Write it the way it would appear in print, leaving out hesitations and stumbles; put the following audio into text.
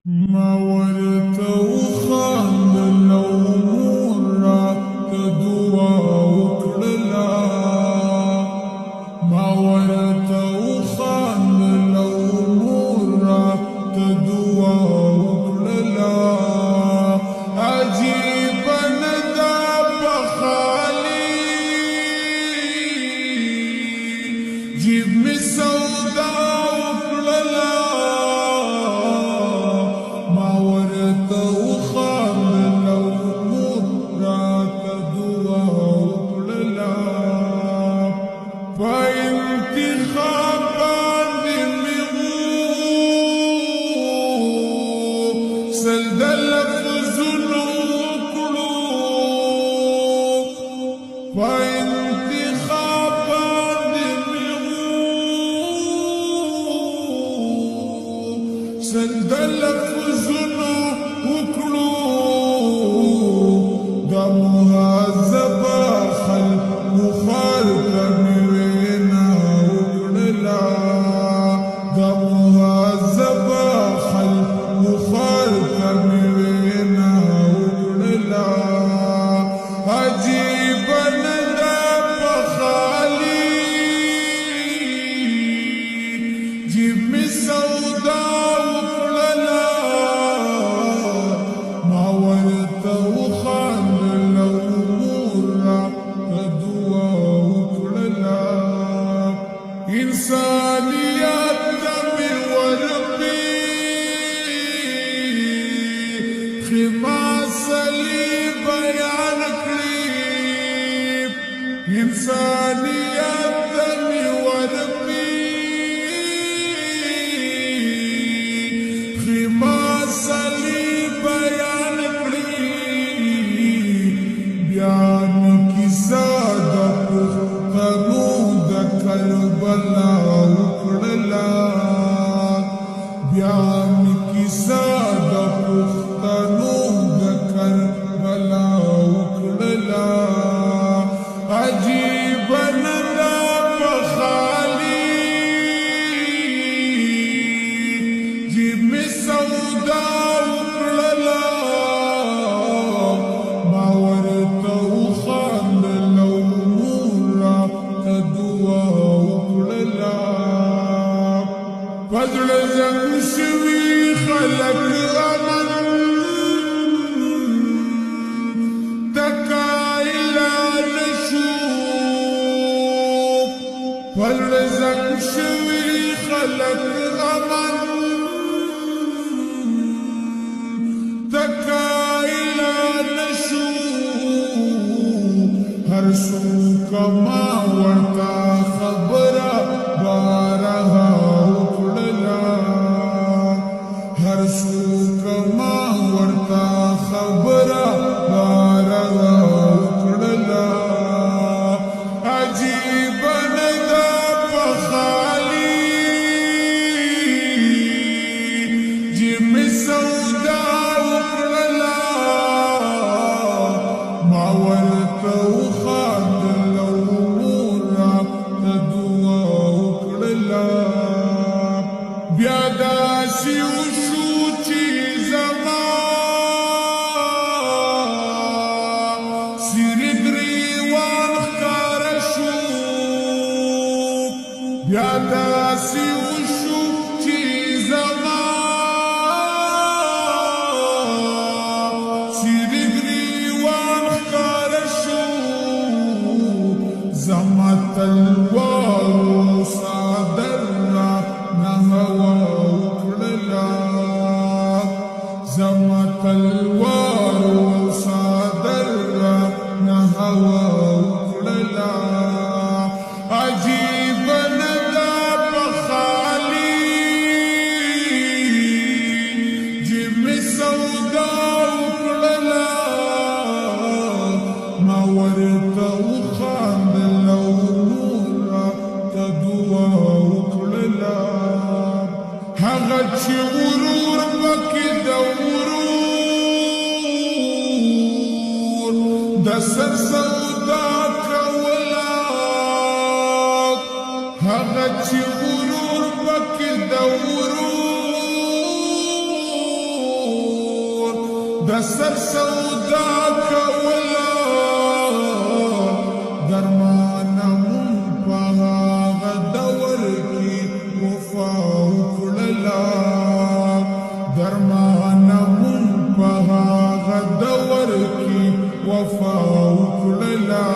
ما ورته وخاندل او مور راته دعا وکړله ما ورته وخاندل او مور راته دعا وکړله عجیبه نه ده په خالي جیب مې سودا وکړله سندلك فزنا وكلو دا مهذبة خلق مخالفة ميوينا وكللا دا مهذبة خلق مخالفة ميوينا وكللا عجيبا ندى بخالي جيب مي سودا إنسانيات دمي وربي خماس لي بيان قريب إنسانيات دمي وربي خماس لي بيان قريب بيان كسادة قنود کربلا وکړلا بیا می کیسه د پښتنو د کربلا وکړلا عجیب نه ده په خالي جیب می سودا وکړلا ما ورته وخاندل او مور راته دعا وکړله پزړه زنګ شوي خلک امن تکایلا نشو پزړه زنګ شوي خلک امن تکایلا نشو هر څوک ما ورته خبره بارها وکړله هر څوک ما ورته خبره بارها وکړله عجیبه نه ده په خالي جیب مې سودا وکړله ما ورته وخاندل او مور راته دعا وکړله بیا داسې وشو چې زما څېرې ګریوان ښکاره شو بیا داسې وشو چې زما څېرې ګریوان ښکاره شو زما تلوارو صادر رانه هوا وکړله زما تلوارو صادر رانه هوا وکړله عجیبه نه ده په خالي جیب مې سودا وکړله ما ورته وخاندل او مور راته دعا وکړله هغه چې ورور پکې د ورور د سر سودا کوله هغه چې ورور پکې د ورور د سر سودا کولا درمانه مون په هغه دور کې وفا وکړله درمانه مون په هغه دور کې وفا وکړله